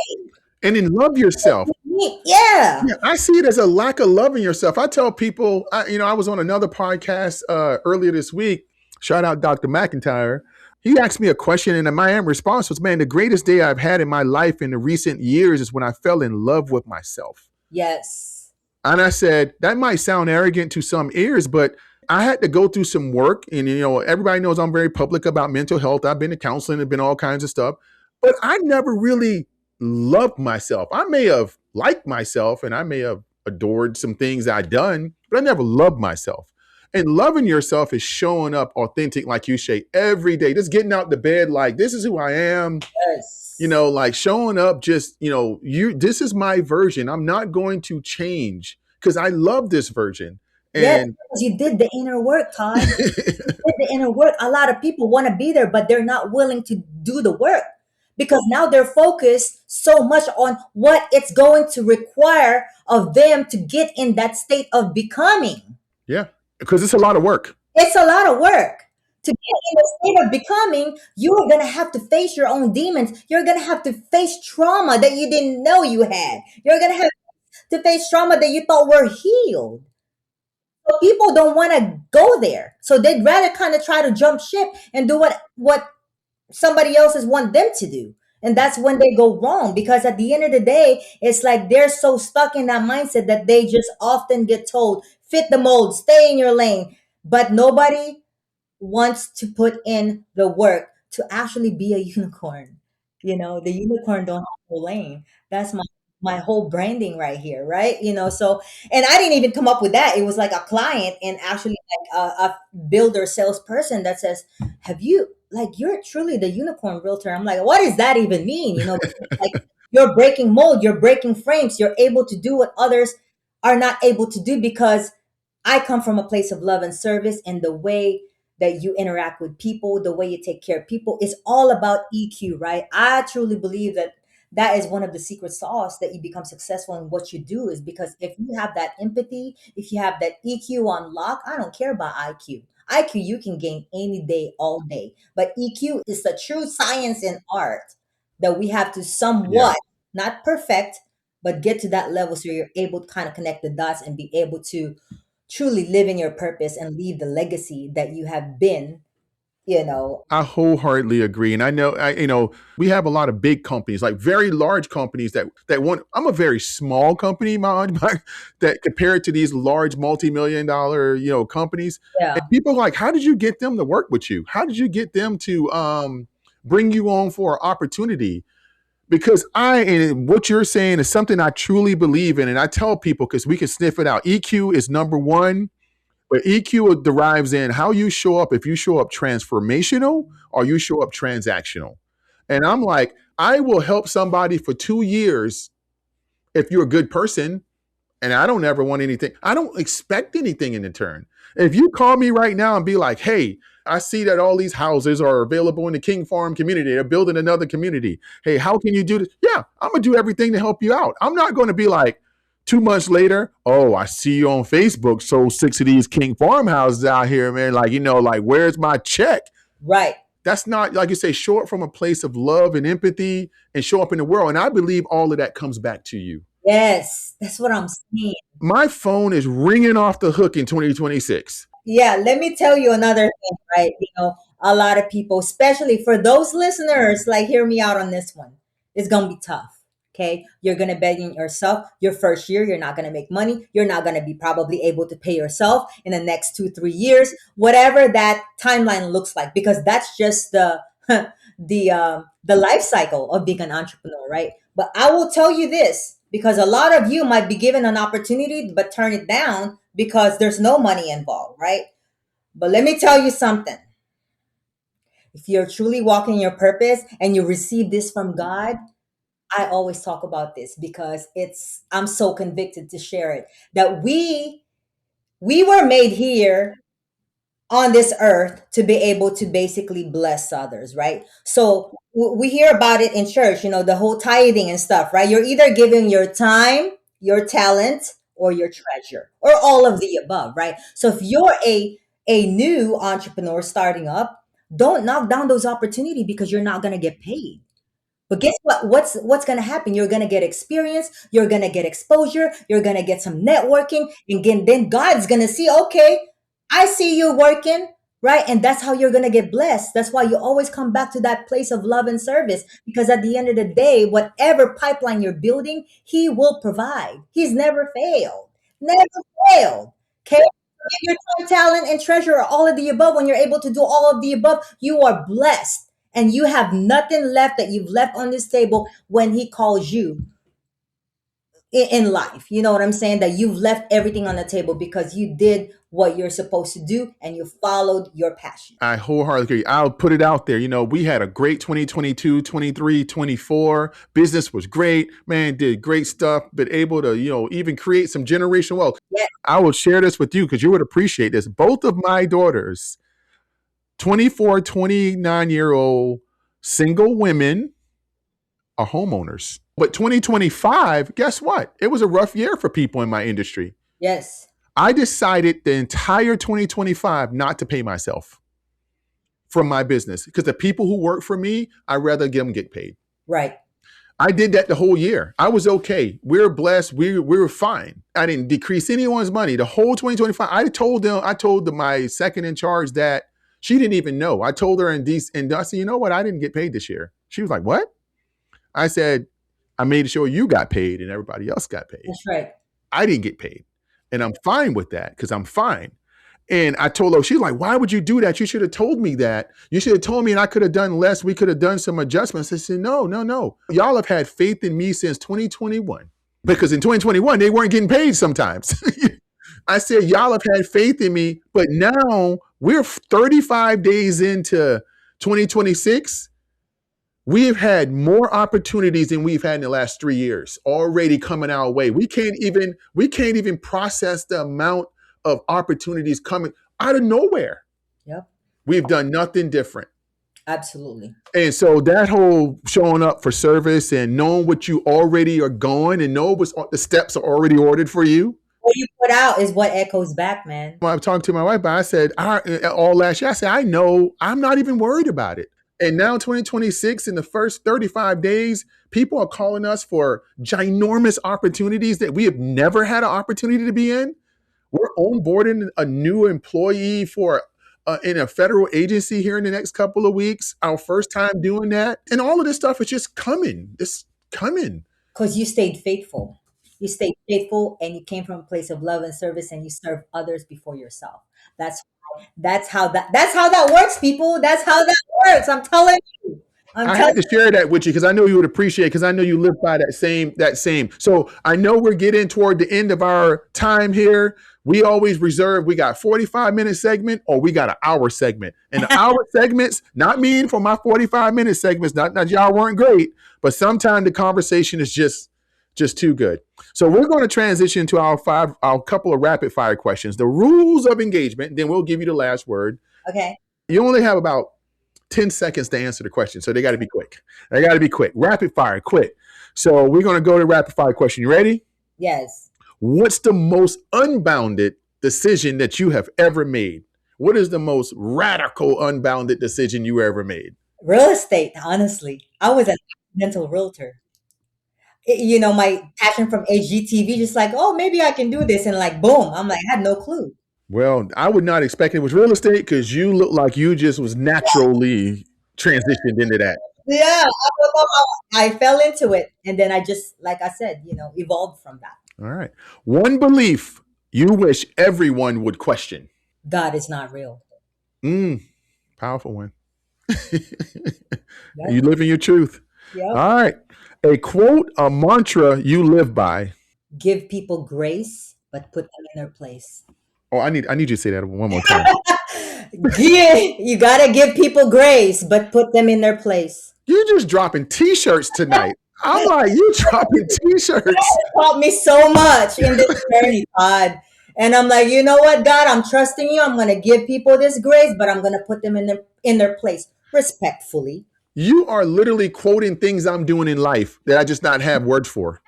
And then love yourself. Yeah. Yeah, I see it as a lack of loving yourself. I tell people, I was on another podcast earlier this week. Shout out Dr. McIntyre. He asked me a question, and my response was, man, the greatest day I've had in my life in the recent years is when I fell in love with myself. Yes. And I said, that might sound arrogant to some ears, but I had to go through some work. And, everybody knows I'm very public about mental health. I've been to counseling and been all kinds of stuff, but I never really loved myself. I may have liked myself and I may have adored some things I'd done, but I never loved myself. And loving yourself is showing up authentic, like you say, every day. Just getting out the bed, like, this is who I am. Yes. Like showing up, just, this is my version. I'm not going to change because I love this version. Yes, And because you did the inner work, Todd. Did the inner work. A lot of people want to be there, but they're not willing to do the work because now they're focused so much on what it's going to require of them to get in that state of becoming. yeah, because it's a lot of work. It's a lot of work. To get in the state of becoming, you are going to have to face your own demons. You're going to have to face trauma that you didn't know you had. You're going to have to face trauma that you thought were healed. But people don't want to go there. So they'd rather kind of try to jump ship and do what somebody else's want them to do. And that's when they go wrong because at the end of the day, it's like they're so stuck in that mindset that they just often get told, fit the mold, stay in your lane. But nobody wants to put in the work to actually be a unicorn. The unicorn don't have no lane. That's my whole branding right here, right? So and I didn't even come up with that. It was like a client and actually like a builder salesperson that says, "Have you like you're truly the unicorn realtor?" I'm like, "What does that even mean?" Like you're breaking mold, you're breaking frames, you're able to do what others are not able to do because I come from a place of love and service, and the way that you interact with people, the way you take care of people, is all about EQ, right? I truly believe that that is one of the secret sauce that you become successful in what you do is because if you have that empathy, if you have that EQ on lock, I don't care about IQ. IQ you can gain any day, all day. But EQ is the true science and art that we have to Yeah. somewhat, not perfect, but get to that level so you're able to kind of connect the dots and be able to truly live in your purpose and leave the legacy that you have been, you know. I wholeheartedly agree, and I know, we have a lot of big companies, like very large companies that want. I'm a very small company, that compared to these large multi-million dollar, companies, and Yeah. people are like, how did you get them to work with you? How did you get them to bring you on for an opportunity? Because and what you're saying is something I truly believe in, and I tell people because we can sniff it out. EQ is number one. But EQ derives in how you show up, if you show up transformational or you show up transactional. And I'm like, I will help somebody for 2 years if you're a good person, and I don't ever want anything. I don't expect anything in return. If you call me right now and be like, hey, I see that all these houses are available in the King Farm community. They're building another community. Hey, how can you do this? Yeah, I'm going to do everything to help you out. I'm not going to be like, 2 months later, oh, I see you on Facebook. Sold 6 of these King farmhouses out here, man. Like, like, where's my check? Right. That's not, like you say, show up from a place of love and empathy and show up in the world. And I believe all of that comes back to you. Yes, that's what I'm saying. My phone is ringing off the hook in 2026. Yeah, let me tell you another thing, right? A lot of people, especially for those listeners, like hear me out on this one. It's gonna be tough. Okay. You're gonna bet in yourself. Your first year, you're not gonna make money. You're not gonna be probably able to pay yourself in the next 2, 3 years, whatever that timeline looks like, because that's just the life cycle of being an entrepreneur, right? But I will tell you this, because a lot of you might be given an opportunity but turn it down because there's no money involved, right? But let me tell you something. If you're truly walking your purpose and you receive this from God, I always talk about this because I'm so convicted to share it, that we were made here on this earth to be able to basically bless others, right? So we hear about it in church, the whole tithing and stuff, right? You're either giving your time, your talent, or your treasure, or all of the above, right? So if you're a new entrepreneur starting up, don't knock down those opportunities because you're not going to get paid. But guess what? What's going to happen? You're going to get experience. You're going to get exposure. You're going to get some networking, and again, then God's going to see, okay, I see you working, right? And that's how you're going to get blessed. That's why you always come back to that place of love and service, because at the end of the day, whatever pipeline you're building, He will provide. He's never failed. Never failed. Okay. If your time, talent, and treasure are all of the above, when you're able to do all of the above, you are blessed. And you have nothing left that you've left on this table when He calls you in life. You know what I'm saying? That you've left everything on the table because you did what you're supposed to do and you followed your passion. I wholeheartedly agree. I'll put it out there. We had a great 2022, 23, 24. Business was great. Man, did great stuff, but able to, even create some generational wealth. Yes. I will share this with you because you would appreciate this. Both of my daughters, 24, 29-year-old single women, are homeowners. But 2025, guess what? It was a rough year for people in my industry. Yes. I decided the entire 2025 not to pay myself from my business because the people who work for me, I'd rather get paid. Right. I did that the whole year. I was okay. We were blessed. We were fine. I didn't decrease anyone's money. The whole 2025, I told my second in charge that she didn't even know. I told her and I said, you know what? I didn't get paid this year. She was like, what? I said, I made sure you got paid and everybody else got paid. That's right. I didn't get paid. And I'm fine with that because I'm fine. And I told her, she's like, why would you do that? You should have told me that. You should have told me and I could have done less. We could have done some adjustments. I said, no. Y'all have had faith in me since 2021 because in 2021, they weren't getting paid sometimes. I said, y'all have had faith in me, but now we're 35 days into 2026. We have had more opportunities than we've had in the last 3 years already coming our way. We can't even process the amount of opportunities coming out of nowhere. Yep. We've done nothing different. Absolutely. And so that whole showing up for service and knowing what you already are going and know the steps are already ordered for you. What you put out is what echoes back, man. When I was talking to my wife, but I said, all last year, I said, I know, I'm not even worried about it. And now 2026, in the first 35 days, people are calling us for ginormous opportunities that we have never had an opportunity to be in. We're onboarding a new employee in a federal agency here in the next couple of weeks. Our first time doing that. And all of this stuff is just coming. It's coming. Because you stayed faithful. You stayed faithful and you came from a place of love and service and you serve others before yourself. That's how that works, people. That's how that works. I'm telling you. I had to share that with you because I know you would appreciate it because I know you live by that same. So I know we're getting toward the end of our time here. We always reserve, we got 45-minute segment or we got an hour segment. And the hour segments, not mean for my 45-minute segments, not that y'all weren't great, but sometimes the conversation is just too good. So we're going to transition to our couple of rapid fire questions, the rules of engagement, then we'll give you the last word. Okay. You only have about 10 seconds to answer the question. So they got to be quick. Rapid fire, quick. So we're going to go to rapid fire question. You ready? Yes. What's the most unbounded decision that you have ever made? What is the most radical unbounded decision you ever made? Real estate, honestly. I was an accidental realtor. My passion from HGTV, just like, oh, maybe I can do this. And like, boom, I'm like, I had no clue. Well, I would not expect it was real estate because you look like you just was naturally transitioned into that. Yeah, I fell into it. And then I just, like I said, evolved from that. All right. One belief you wish everyone would question. God is not real. Powerful one. You live in your truth. Yep. All right. A quote, a mantra you live by. Give people grace, but put them in their place. Oh, I need you to say that one more time. You got to give people grace, but put them in their place. You're just dropping T-shirts tonight. I'm like, you dropping T-shirts. It taught me so much in this journey, Todd. And I'm like, you know what, God, I'm trusting you. I'm going to give people this grace, but I'm going to put them in their place respectfully. You are literally quoting things I'm doing in life that I just not have words for.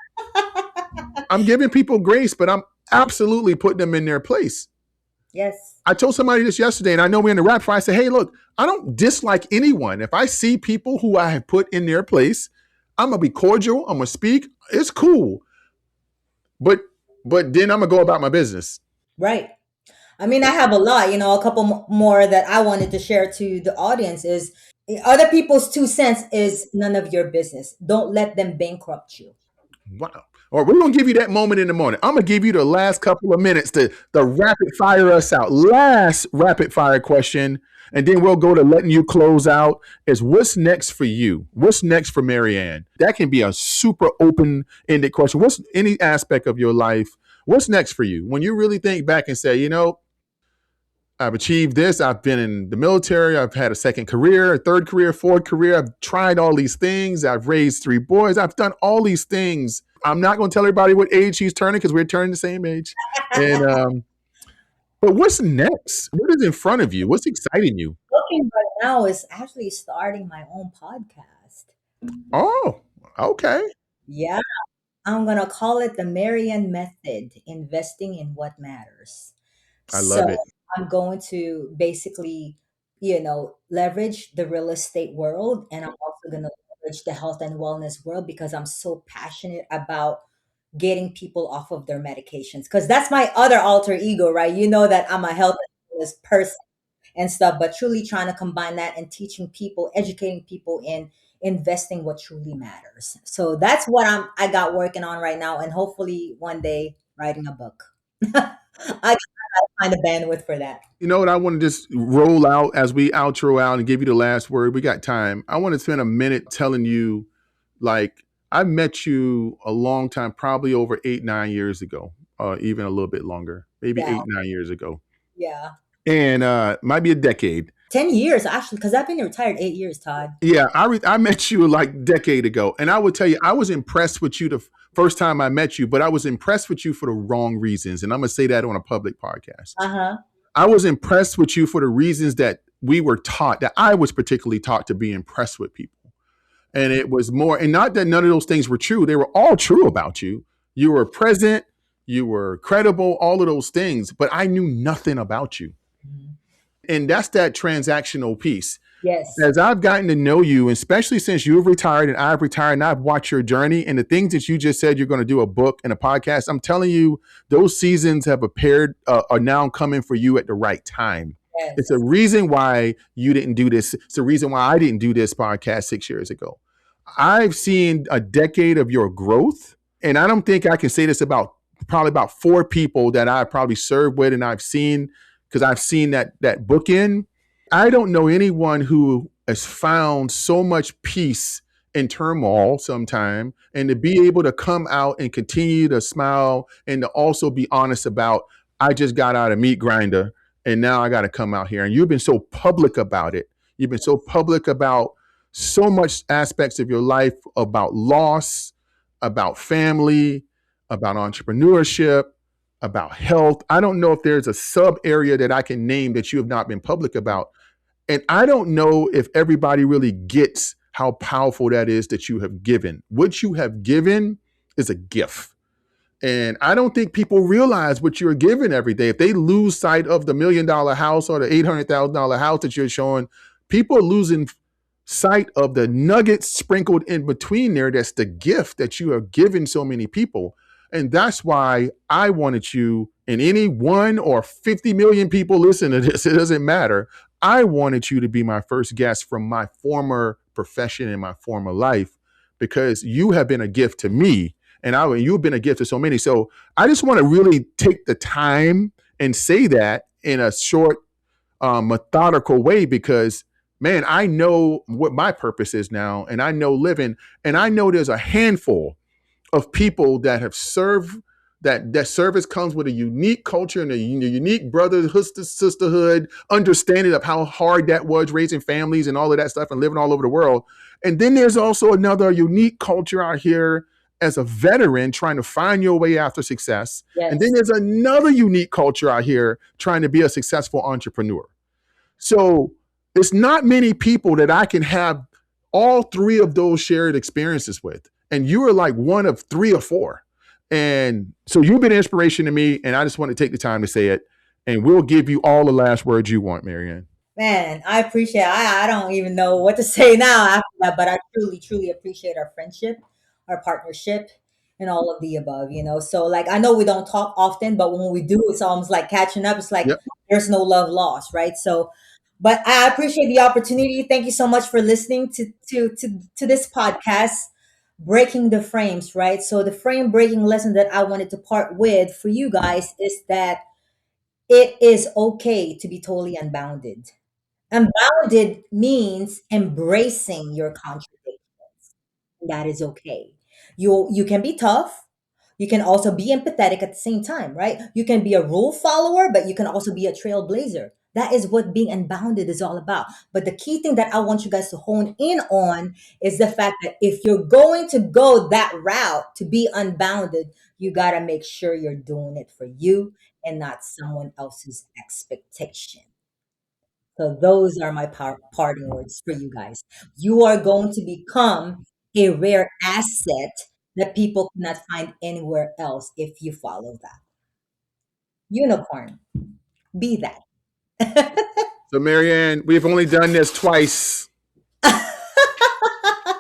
I'm giving people grace, but I'm absolutely putting them in their place. Yes. I told somebody this yesterday, and I know we're in the rap fire. I said, hey, look, I don't dislike anyone. If I see people who I have put in their place, I'm going to be cordial. I'm going to speak. It's cool. But then I'm going to go about my business. Right. I mean, I have a lot, a couple more that I wanted to share to the audience is other people's 2 cents is none of your business. Don't let them bankrupt you. Wow. All right, we're going to give you that moment in the morning. I'm going to give you the last couple of minutes to rapid fire us out. Last rapid fire question. And then we'll go to letting you close out. Is what's next for you? What's next for Maryann? That can be a super open ended question. What's any aspect of your life? What's next for you? When you really think back and say, I've achieved this. I've been in the military. I've had a second career, a third career, fourth career. I've tried all these things. I've raised three boys. I've done all these things. I'm not going to tell everybody what age he's turning because we're turning the same age. And but what's next? What is in front of you? What's exciting you? Looking right now is actually starting my own podcast. Oh, okay. Yeah, I'm gonna call it the Maryann Method, investing in what matters. I So love it. I'm going to basically, leverage the real estate world, and I'm also gonna leverage the health and wellness world because I'm so passionate about getting people off of their medications. Because that's my other alter ego, right? You know that I'm a health and wellness person and stuff, but truly trying to combine that and teaching people, educating people in investing what truly matters. So that's what I got working on right now, and hopefully one day writing a book. I gotta find a bandwidth for that. You know what? I want to just roll out as we outro out and give you the last word. We got time. I want to spend a minute telling you, like, I met you a long time, probably over 8, 9 years ago, even a little bit longer, maybe Yeah, 8, 9 years ago, yeah. and might be a decade. 10 years actually, because I've been retired 8 years, Todd. Yeah, I met you like a decade ago, and I would tell you I was impressed with you the first time I met you, but I was impressed with you for the wrong reasons, and I'm gonna say that on a public podcast. Uh huh. I was impressed with you for the reasons that we were taught, that I was particularly taught to be impressed with people. And it was more, and not that none of those things were true, they were all true about you. You were present, you were credible, all of those things, but I knew nothing about you. And that's that transactional piece. Yes. As I've gotten to know you, especially since you've retired and I've retired and I've watched your journey and the things that you just said you're going to do a book and a podcast, I'm telling you, those seasons have appeared, are now coming for you at the right time. It's a Yes. reason why you didn't do this. It's a reason why I didn't do this podcast 6 years ago. I've seen a decade of your growth, and I don't think I can say this about probably about four people that I probably served with, and I've seen because I've seen that bookend. I don't know anyone who has found so much peace in turmoil sometime and to be able to come out and continue to smile and to also be honest about, I just got out of meat grinder and now I got to come out here. And you've been so public about it. You've been so public about so much aspects of your life, about loss, about family, about entrepreneurship, about health. I don't know if there's a sub area that I can name that you have not been public about. And I don't know if everybody really gets how powerful that is that you have given. What you have given is a gift. And I don't think people realize what you're giving every day. If they lose sight of the $1 million house or the $800,000 house that you're showing, people are losing sight of the nuggets sprinkled in between there. That's the gift that you have given so many people. And that's why I wanted you, and any 1 or 50 million people listen to this, it doesn't matter. I wanted you to be my first guest from my former profession and my former life because you have been a gift to me and you've been a gift to so many. So I just want to really take the time and say that in a short, methodical way because, man, I know what my purpose is now, and I know living, and I know there's a handful of people that have served. That service comes with a unique culture and a unique brotherhood, sisterhood, understanding of how hard that was raising families and all of that stuff and living all over the world. And then there's also another unique culture out here as a veteran trying to find your way after success. And then Yes. there's another unique culture out here trying to be a successful entrepreneur. So it's not many people that I can have all three of those shared experiences with. And you are like one of three or four. And so you've been an inspiration to me. And I just want to take the time to say it. And we'll give you all the last words you want, Maryann. Man, I appreciate I don't even know what to say now after that, but I truly, truly appreciate our friendship, our partnership, and all of the above. So like I know we don't talk often, but when we do, it's almost like catching up. It's like Yep. there's no love lost, right? So but I appreciate the opportunity. Thank you so much for listening to this podcast, Breaking the Frames, right? So the frame breaking lesson that I wanted to part with for you guys is that it is okay to be totally unbounded. Unbounded means embracing your contradiction. That is okay. You can be tough. You can also be empathetic at the same time, right? You can be a rule follower, but you can also be a trailblazer. That is what being unbounded is all about. But the key thing that I want you guys to hone in on is the fact that if you're going to go that route to be unbounded, you got to make sure you're doing it for you and not someone else's expectation. So those are my parting words for you guys. You are going to become a rare asset that people cannot find anywhere else if you follow that. Unicorn, be that. So, Maryann, we've only done this twice.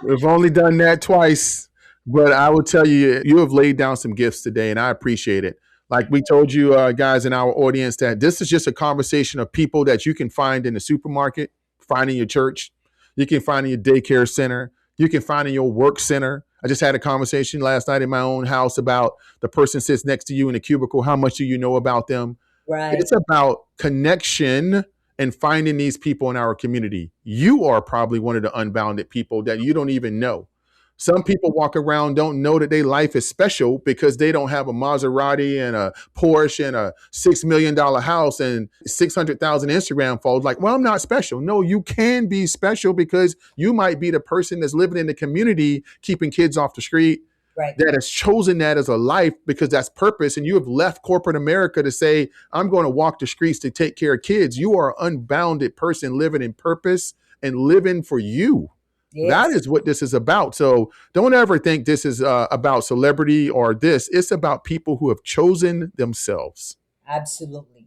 We've only done that twice, but I will tell you, you have laid down some gifts today, and I appreciate it. Like we told you, guys in our audience, that this is just a conversation of people that you can find in the supermarket, find in your church, you can find in your daycare center, you can find in your work center. I just had a conversation last night in my own house about the person sits next to you in the cubicle. How much do you know about them? Right. It's about connection and finding these people in our community. You are probably one of the unbounded people that you don't even know. Some people walk around, don't know that their life is special because they don't have a Maserati and a Porsche and a $6 million house and 600,000 Instagram followers. Like, well, I'm not special. No, you can be special because you might be the person that's living in the community, keeping kids off the street, Right. that has chosen that as a life because that's purpose. And you have left corporate America to say, I'm going to walk the streets to take care of kids. You are an unbounded person living in purpose and living for you. That Yes. is what this is about. So don't ever think this is about celebrity or this. It's about people who have chosen themselves. Absolutely.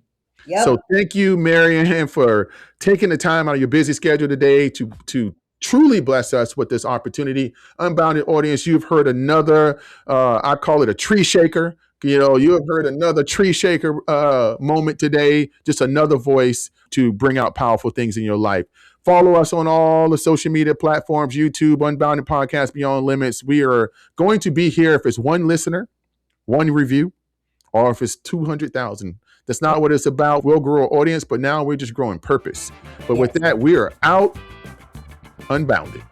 So Yep. thank you, Maryann, for taking the time out of your busy schedule today to truly bless us with this opportunity. Unbounded audience, you've heard another, I call it a tree shaker. You know, you have heard another tree shaker moment today, just another voice to bring out powerful things in your life. Follow us on all the social media platforms, YouTube, Unbounded Podcast, Beyond Limits. We are going to be here if it's one listener, one review, or if it's 200,000. That's not what it's about. We'll grow our audience, but now we're just growing purpose. But with Yes. that, we are out unbounded.